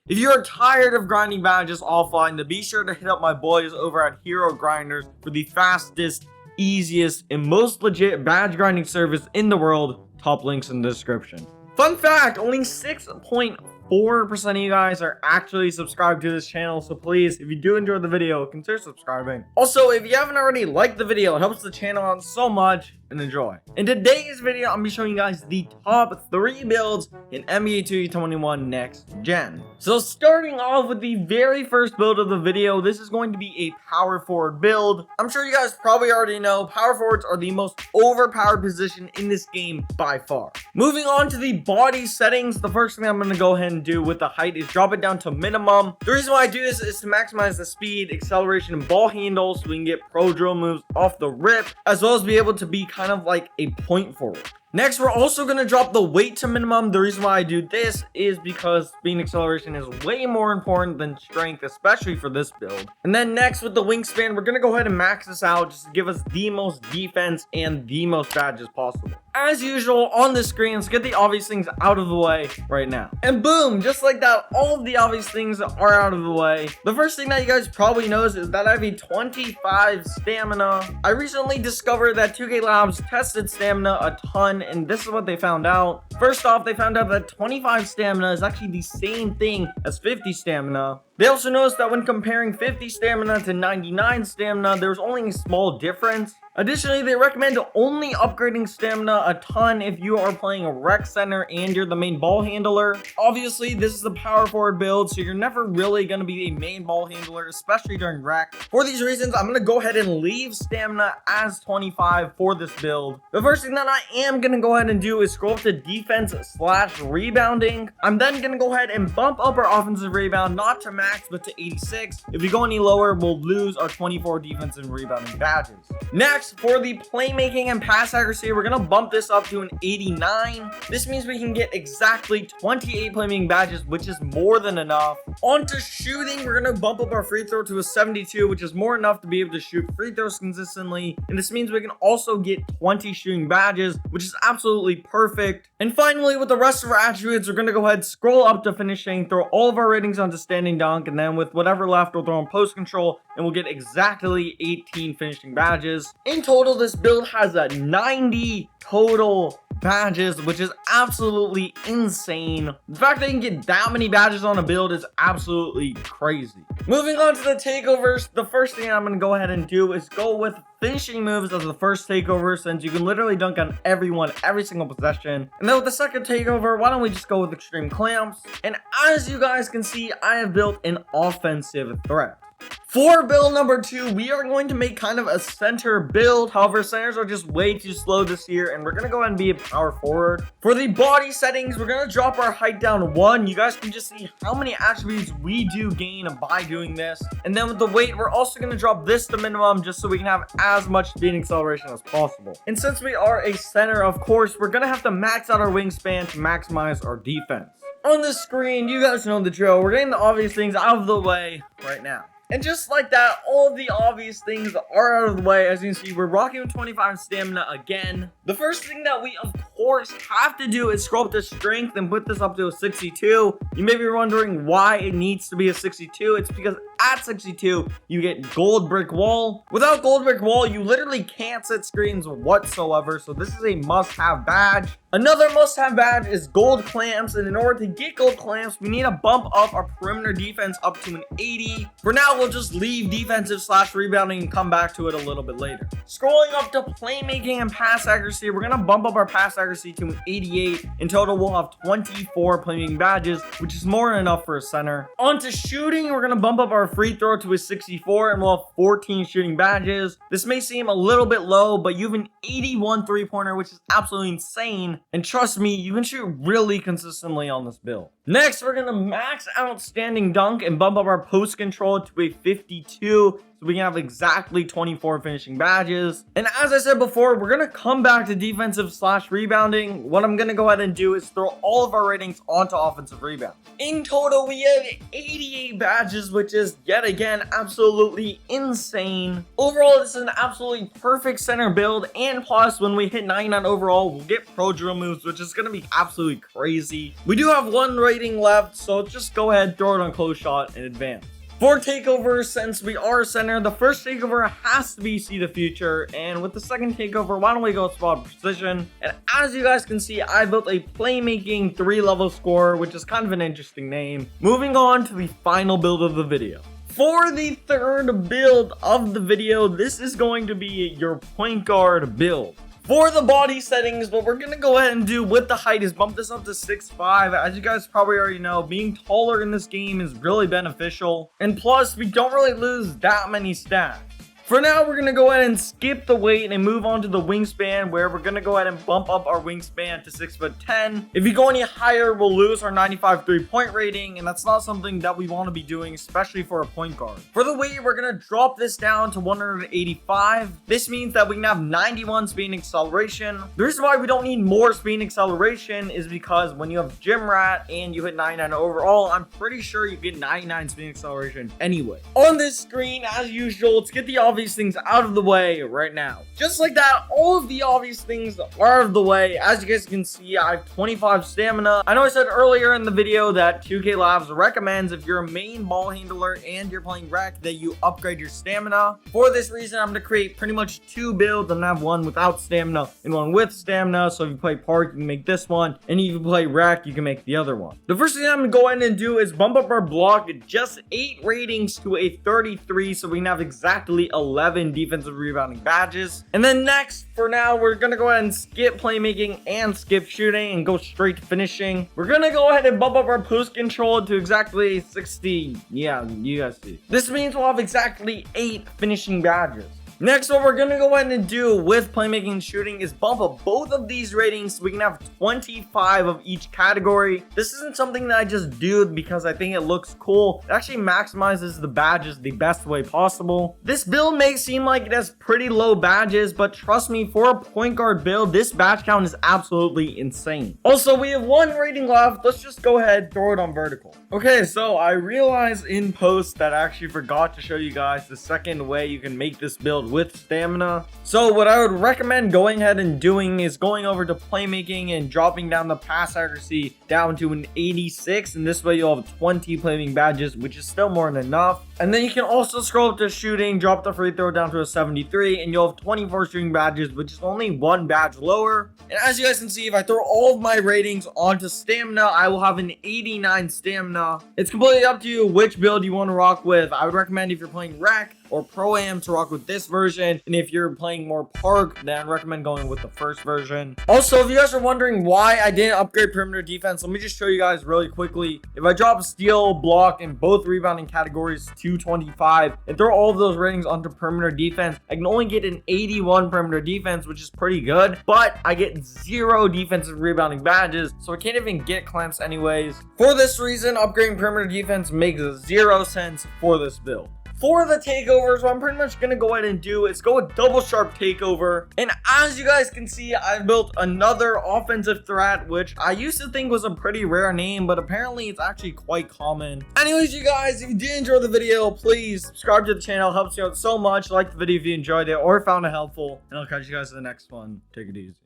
If you are tired of grinding badges offline, then be sure to hit up my boys over at Hero Grinders for the fastest, easiest, and most legit badge grinding service in the world. Top links in the description. Fun fact, only 6.4% of you guys are actually subscribed to this channel, so please, if you do enjoy the video, consider subscribing. Also, if you haven't already liked the video, it helps the channel out so much, and enjoy. In today's video, I'm going to be showing you guys the top 3 builds in NBA 2K21 Next Gen. So starting off with the very first build of the video, this is going to be a power forward build. I'm sure you guys probably already know power forwards are the most overpowered position in this game by far. Moving on to the body settings, the first thing I'm going to go ahead and do with the height is drop it down to minimum. The reason why I do this is to maximize the speed, acceleration, and ball handle so we can get pro drill moves off the rip, as well as be able to be kind of like a point forward. Next, we're also going to drop the weight to minimum. The reason why I do this is because speed and acceleration is way more important than strength, especially for this build. And then next, with the wingspan, we're going to go ahead and max this out just to give us the most defense and the most badges possible. As usual, on the screen, let's get the obvious things out of the way right now. And boom, just like that, all of the obvious things are out of the way. The first thing that you guys probably notice is that I have a 25 stamina. I recently discovered that 2K Labs tested stamina a ton, and this is what they found out. First off, they found out that 25 stamina is actually the same thing as 50 stamina. They also noticed that when comparing 50 stamina to 99 stamina, there's only a small difference. Additionally, they recommend only upgrading stamina a ton if you are playing a rec center and you're the main ball handler. Obviously, this is the power forward build, so you're never really going to be a main ball handler, especially during rec. For these reasons, I'm going to go ahead and leave stamina as 25 for this build. The first thing that I am going to go ahead and do is scroll up to defense / rebounding. I'm then going to go ahead and bump up our offensive rebound, not to max, but to 86. If we go any lower, we'll lose our 24 defense and rebounding badges. Next, for the playmaking and pass accuracy, we're going to bump this up to an 89. This means we can get exactly 28 playmaking badges, which is more than enough. On to shooting, we're going to bump up our free throw to a 72, which is more enough to be able to shoot free throws consistently. And this means we can also get 20 shooting badges, which is absolutely perfect. And finally, with the rest of our attributes, we're going to go ahead, scroll up to finishing, throw all of our ratings onto standing dunk, and then with whatever left, we'll throw on post control, and we'll get exactly 18 finishing badges. In total, this build has a 90 total badges, which is absolutely insane. The fact that you can get that many badges on a build is absolutely crazy. Moving on to the takeovers, the first thing I'm going to go ahead and do is go with finishing moves as the first takeover, since you can literally dunk on everyone every single possession. And then with the second takeover, why don't we just go with extreme clamps? And as you guys can see, I have built an offensive threat. For build number 2, we are going to make kind of a center build. However, centers are just way too slow this year, and we're going to go ahead and be a power forward. For the body settings, we're going to drop our height down 1. You guys can just see how many attributes we do gain by doing this. And then with the weight, we're also going to drop this to minimum just so we can have as much speed and acceleration as possible. And since we are a center, of course, we're going to have to max out our wingspan to maximize our defense. On the screen, you guys know the drill. We're getting the obvious things out of the way right now. And just like that, all of the obvious things are out of the way. As you can see, we're rocking with 25 stamina again. The first thing that we, of course, have to do is scroll up to strength and put this up to a 62. You may be wondering why it needs to be a 62. It's because at 62, you get gold brick wall. Without gold brick wall, you literally can't set screens whatsoever. So this is a must-have badge. Another must-have badge is gold clamps, and in order to get gold clamps, we need to bump up our perimeter defense up to an 80. For now, we'll just leave defensive / rebounding and come back to it a little bit later. Scrolling up to playmaking and pass accuracy, we're going to bump up our pass accuracy to an 88. In total, we'll have 24 playmaking badges, which is more than enough for a center. On to shooting, we're going to bump up our free throw to a 64, and we'll have 14 shooting badges. This may seem a little bit low, but you have an 81 three-pointer, which is absolutely insane. And trust me, you can shoot really consistently on this build. Next, we're going to max out standing dunk and bump up our post control to a 52. So so we can have exactly 24 finishing badges. And as I said before, we're gonna come back to defensive / rebounding. What I'm gonna go ahead and do is throw all of our ratings onto offensive rebound. In total, we have 88 badges, which is yet again absolutely insane. Overall, this is an absolutely perfect center build, and plus when we hit 99 overall, we'll get pro drill moves, which is gonna be absolutely crazy. We do have one rating left, so just go ahead, throw it on close shot and advance. For takeovers, since we are center, the first takeover has to be see the future, and with the second takeover, why don't we go spot precision? And as you guys can see, I built a playmaking 3-level scorer, which is kind of an interesting name. Moving on to the final build of the video. For the third build of the video, this is going to be your point guard build. For the body settings, what we're gonna go ahead and do with the height is bump this up to 6'5". As you guys probably already know, being taller in this game is really beneficial. And plus, we don't really lose that many stats. For now, we're going to go ahead and skip the weight and move on to the wingspan, where we're going to go ahead and bump up our wingspan to 6'10". If you go any higher, we'll lose our 95 3-point rating, and that's not something that we want to be doing, especially for a point guard. For the weight, we're going to drop this down to 185. This means that we can have 91 speed and acceleration. The reason why we don't need more speed and acceleration is because when you have Gym Rat and you hit 99 overall, I'm pretty sure you get 99 speed and acceleration anyway. On this screen, as usual, let's get the obvious things out of the way right now. Just like that, all of the obvious things are out of the way. As you guys can see, I have 25 stamina. I know I said earlier in the video that 2K Labs recommends if you're a main ball handler and you're playing rec that you upgrade your stamina. For this reason, I'm going to create pretty much 2 builds. I'm going to have one without stamina and one with stamina. So if you play park, you can make this one, and if you play rec, you can make the other one. The first thing I'm going to go ahead and do is bump up our block just 8 ratings to a 33, so we can have exactly 11 defensive rebounding badges. And then next, for now, we're gonna go ahead and skip playmaking and skip shooting and go straight to finishing. We're gonna go ahead and bump up our post control to exactly 60. Yeah, you guys see. This means we'll have exactly 8 finishing badges. Next, what we're going to go ahead and do with playmaking and shooting is bump up both of these ratings so we can have 25 of each category. This isn't something that I just do because I think it looks cool. It actually maximizes the badges the best way possible. This build may seem like it has pretty low badges, but trust me, for a point guard build, this badge count is absolutely insane. Also, we have 1 rating left. Let's just go ahead, throw it on vertical. Okay, so I realized in post that I actually forgot to show you guys the second way you can make this build with stamina. So what I would recommend going ahead and doing is going over to playmaking and dropping down the pass accuracy down to an 86, and this way you'll have 20 playmaking badges, which is still more than enough. And then you can also scroll up to shooting, drop the free throw down to a 73, and you'll have 24 shooting badges, which is only 1 badge lower. And as you guys can see, if I throw all of my ratings onto stamina, I will have an 89 stamina. It's completely up to you which build you want to rock with. I would recommend if you're playing rec or pro-am to rock with this version, and if you're playing more park, then I'd recommend going with the first version. Also, if you guys are wondering why I didn't upgrade perimeter defense, let me just show you guys really quickly. If I drop steal, block, and both rebounding categories to 25 and throw all of those ratings onto perimeter defense, I can only get an 81 perimeter defense, which is pretty good, but I get 0 defensive rebounding badges, so I can't even get clamps anyways. For this reason, upgrading perimeter defense makes 0 sense for this build. For the takeovers, what I'm pretty much going to go ahead and do is go with double sharp takeover. And as you guys can see, I built another offensive threat, which I used to think was a pretty rare name, but apparently it's actually quite common. Anyways, you guys, if you did enjoy the video, please subscribe to the channel. It helps you out so much. Like the video if you enjoyed it or found it helpful. And I'll catch you guys in the next one. Take it easy.